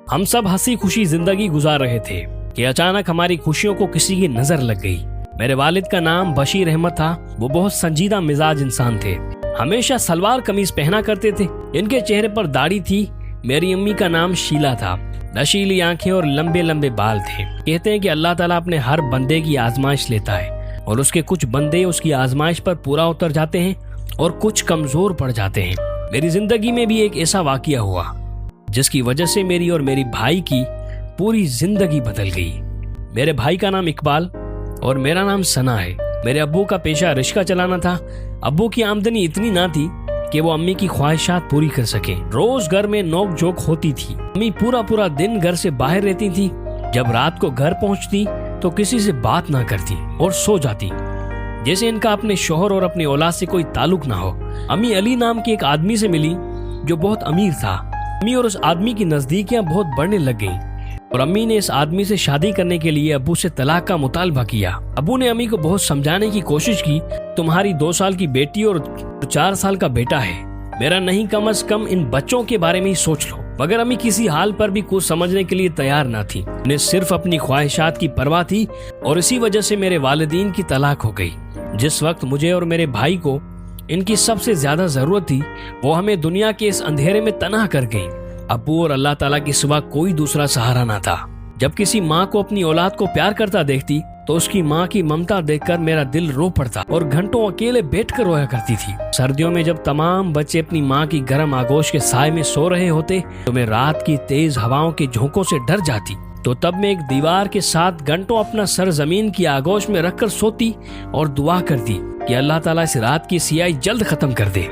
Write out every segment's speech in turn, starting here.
ہم سب ہنسی خوشی زندگی گزار رہے تھے کہ اچانک ہماری خوشیوں کو کسی کی نظر لگ گئی۔ میرے والد کا نام بشیر احمد تھا۔ وہ بہت سنجیدہ مزاج انسان تھے، ہمیشہ سلوار قمیض پہنا کرتے تھے۔ ان کے چہرے پر داڑھی تھی۔ میری امی کا نام شیلا تھا، نشیلی آنکھیں اور لمبے لمبے بال تھے۔ کہتے ہیں کہ اللہ تعالیٰ اپنے ہر بندے کی آزمائش لیتا ہے اور اس کے کچھ بندے اس کی آزمائش پر پورا اتر جاتے ہیں اور کچھ کمزور پڑ جاتے ہیں۔ میری زندگی میں بھی ایک ایسا واقعہ ہوا جس کی وجہ سے میری اور میری بھائی کی پوری زندگی بدل گئی۔ میرے بھائی کا نام اقبال اور میرا نام ثنا ہے۔ میرے ابو کا پیشہ رشکہ چلانا تھا۔ ابو کی آمدنی اتنی نہ تھی کہ وہ امی کی خواہشات پوری کر سکیں۔ روز گھر میں نوک جھوک ہوتی تھی۔ امی پورا دن گھر سے باہر رہتی تھی۔ جب رات کو گھر پہنچتی تو کسی سے بات نہ کرتی اور سو جاتی، جیسے ان کا اپنے شوہر اور اپنی اولاد سے کوئی تعلق نہ ہو۔ امی علی نام کے ایک آدمی سے ملی جو بہت امیر تھا۔ امی اور اس آدمی کی نزدیکیاں بہت بڑھنے لگ گئیں اور امی نے اس آدمی سے شادی کرنے کے لیے ابو سے طلاق کا مطالبہ کیا۔ ابو نے امی کو بہت سمجھانے کی کوشش کی، تمہاری 2 سال کی بیٹی اور 4 سال کا بیٹا ہے، میرا نہیں، کم از کم ان بچوں کے بارے میں ہی سوچ لو۔ مگر امی کسی حال پر بھی کچھ سمجھنے کے لیے تیار نہ تھی۔ انہیں صرف اپنی خواہشات کی پرواہ تھی اور اسی وجہ سے میرے والدین کی طلاق ہو گئی۔ جس وقت مجھے اور میرے بھائی کو ان کی سب سے زیادہ ضرورت تھی، وہ ہمیں دنیا کے اس اندھیرے میں تنہا کر گئیں۔ ابو اور اللہ تعالیٰ کے سوا کوئی دوسرا سہارا نہ تھا۔ جب کسی ماں کو اپنی اولاد کو پیار کرتا دیکھتی تو اس کی ماں کی ممتا دیکھ کر میرا دل رو پڑتا اور گھنٹوں اکیلے بیٹھ کر رویا کرتی تھی۔ سردیوں میں جب تمام بچے اپنی ماں کی گرم آغوش کے سائے میں سو رہے ہوتے تو میں رات کی تیز ہواؤں کے جھونکوں سے ڈر جاتی، تو تب میں ایک دیوار کے ساتھ گھنٹوں اپنا سر زمین کی آغوش میں رکھ کر سوتی اور دعا کرتی کہ اللہ تعالیٰ اس رات کی سیاہی جلد ختم کر دے۔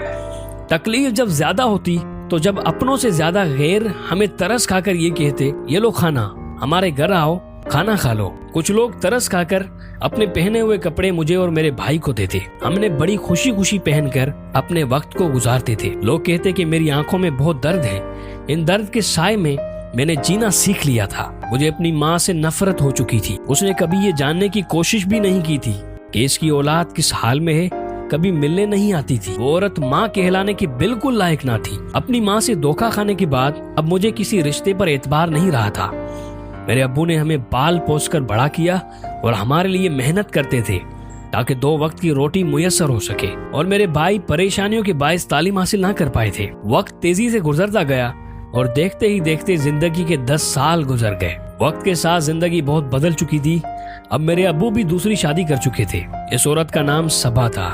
تکلیف جب زیادہ ہوتی تو جب اپنوں سے زیادہ غیر ہمیں ترس کھا کر یہ کہتے، یہ لو کھانا، ہمارے گھر آؤ، کھانا کھا لو۔ کچھ لوگ ترس کھا کر اپنے پہنے ہوئے کپڑے مجھے اور میرے بھائی کو دیتے۔ ہم نے بڑی خوشی خوشی پہن کر اپنے وقت کو گزارتے تھے۔ لوگ کہتے کہ میری آنکھوں میں بہت درد ہے۔ ان درد کے سائے میں نے جینا سیکھ لیا تھا۔ مجھے اپنی ماں سے نفرت ہو چکی تھی۔ اس نے کبھی یہ جاننے کی کوشش بھی نہیں کی تھی کہ اس کی اولاد کس حال میں ہے، کبھی ملنے نہیں آتی تھی۔ وہ عورت ماں کہلانے کی بالکل لائق نہ تھی۔ اپنی ماں سے دھوکہ کھانے کے بعد اب مجھے کسی رشتے پر اعتبار نہیں رہا تھا۔ میرے ابو نے ہمیں پال پوس کر بڑا کیا اور ہمارے لیے محنت کرتے تھے تاکہ 2 وقت کی روٹی میسر ہو سکے، اور میرے بھائی پریشانیوں کے باعث تعلیم حاصل نہ کر پائے تھے۔ وقت تیزی سے گزرتا گیا اور دیکھتے ہی دیکھتے زندگی کے 10 سال گزر گئے۔ وقت کے ساتھ زندگی بہت بدل چکی تھی۔ اب میرے ابو بھی دوسری شادی کر چکے تھے۔ اس عورت کا نام صبا تھا۔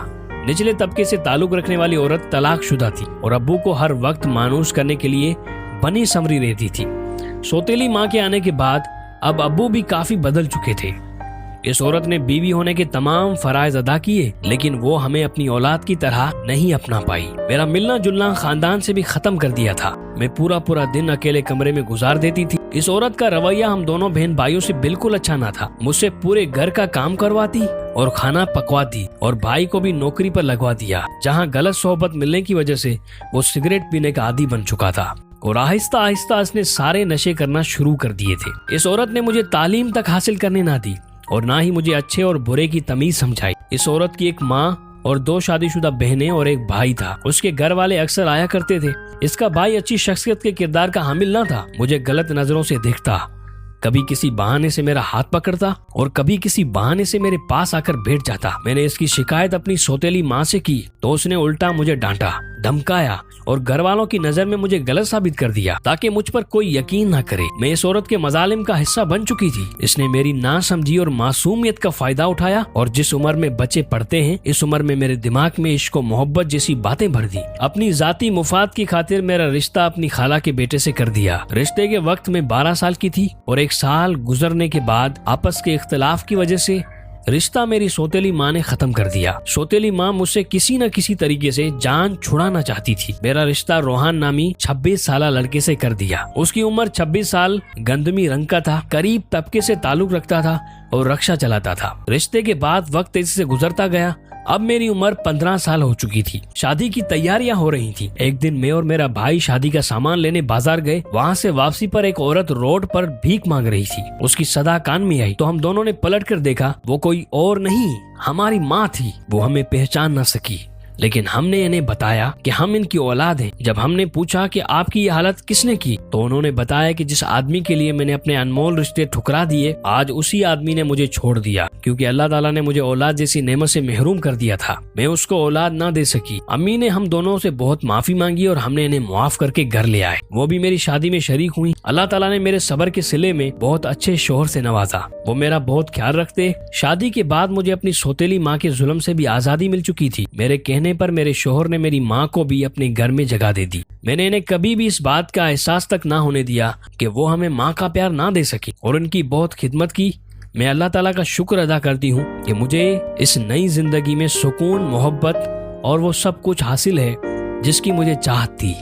نچلے طبقے سے تعلق رکھنے والی عورت طلاق شدہ تھی اور ابو کو ہر وقت مانوس کرنے کے لیے بنی سمری رہتی تھی۔ سوتیلی ماں کے آنے کے بعد اب ابو بھی کافی بدل چکے تھے۔ اس عورت نے بیوی ہونے کے تمام فرائض ادا کیے، لیکن وہ ہمیں اپنی اولاد کی طرح نہیں اپنا پائی۔ میرا ملنا جلنا خاندان سے بھی ختم کر دیا تھا۔ میں پورا دن اکیلے کمرے میں گزار دیتی تھی۔ اس عورت کا رویہ ہم دونوں بہن بھائیوں سے بالکل اچھا نہ تھا۔ مجھ سے پورے گھر کا کام کرواتی اور کھانا پکواتی، اور بھائی کو بھی نوکری پر لگوا دیا، جہاں غلط صحبت ملنے کی وجہ سے وہ سگریٹ پینے کا عادی بن چکا تھا اور آہستہ آہستہ اس نے سارے نشے کرنا شروع کر دیے تھے۔ اس عورت نے مجھے تعلیم تک حاصل کرنے نہ دی اور نہ ہی مجھے اچھے اور برے کی تمیز سمجھائی۔ اس عورت کی ایک ماں اور 2 شادی شدہ بہنیں اور ایک بھائی تھا۔ اس کے گھر والے اکثر آیا کرتے تھے۔ اس کا بھائی اچھی شخصیت کے کردار کا حامل نہ تھا، مجھے غلط نظروں سے دیکھتا، کبھی کسی بہانے سے میرا ہاتھ پکڑتا اور کبھی کسی بہانے سے میرے پاس آ کر بیٹھ جاتا۔ میں نے اس کی شکایت اپنی سوتیلی ماں سے کی تو اس نے الٹا مجھے ڈانٹا، دھمکایا اور گھر والوں کی نظر میں مجھے غلط ثابت کر دیا تاکہ مجھ پر کوئی یقین نہ کرے۔ میں اس عورت کے مظالم کا حصہ بن چکی تھی۔ اس نے میری ناسمجھی اور معصومیت کا فائدہ اٹھایا اور جس عمر میں بچے پڑھتے ہیں اس عمر میں میرے دماغ میں عشق و محبت جیسی باتیں بھر دی۔ اپنی ذاتی مفاد کی خاطر میرا رشتہ اپنی خالہ کے بیٹے سے کر دیا۔ رشتے کے وقت میں 12 سال کی تھی اور 1 سال گزرنے کے بعد آپس کے اختلاف کی وجہ سے رشتہ میری سوتیلی ماں نے ختم کر دیا۔ سوتیلی ماں مجھ سے کسی نہ کسی طریقے سے جان چھڑانا چاہتی تھی۔ میرا رشتہ روحان نامی 26 سالہ لڑکے سے کر دیا۔ اس کی عمر 26 سال، گندمی رنگ کا تھا، غریب طبقے سے تعلق رکھتا تھا اور رکشہ چلاتا تھا۔ رشتے کے بعد وقت تیزی سے گزرتا گیا۔ اب میری عمر 15 سال ہو چکی تھی۔ شادی کی تیاریاں ہو رہی تھی۔ ایک دن میں اور میرا بھائی شادی کا سامان لینے بازار گئے۔ وہاں سے واپسی پر ایک عورت روڈ پر بھیک مانگ رہی تھی۔ اس کی صدا کان میں آئی تو ہم دونوں نے پلٹ کر دیکھا۔ وہ کوئی اور نہیں، ہماری ماں تھی۔ وہ ہمیں پہچان نہ سکی۔ لیکن ہم نے انہیں بتایا کہ ہم ان کی اولاد ہیں۔ جب ہم نے پوچھا کہ آپ کی یہ حالت کس نے کی تو انہوں نے بتایا کہ جس آدمی کے لیے میں نے اپنے انمول رشتے ٹھکرا دیے، آج اسی آدمی نے مجھے چھوڑ دیا، کیونکہ اللہ تعالیٰ نے مجھے اولاد جیسی نعمت سے محروم کر دیا تھا، میں اس کو اولاد نہ دے سکی۔ امی نے ہم دونوں سے بہت معافی مانگی اور ہم نے انہیں معاف کر کے گھر لے آئے۔ وہ بھی میری شادی میں شریک ہوئی۔ اللہ تعالیٰ نے میرے صبر کے صلے میں بہت اچھے شوہر سے نوازا، وہ میرا بہت خیال رکھتے۔ شادی کے بعد مجھے اپنی سوتیلی ماں کے ظلم سے بھی آزادی مل چکی تھی۔ میرے کہنے پر میرے شوہر نے میری ماں کو بھی اپنے گھر میں جگہ دے دی۔ میں نے انہیں کبھی بھی اس بات کا احساس تک نہ ہونے دیا کہ وہ ہمیں ماں کا پیار نہ دے سکی، اور ان کی بہت خدمت کی۔ میں اللہ تعالیٰ کا شکر ادا کرتی ہوں کہ مجھے اس نئی زندگی میں سکون، محبت اور وہ سب کچھ حاصل ہے جس کی مجھے چاہت تھی۔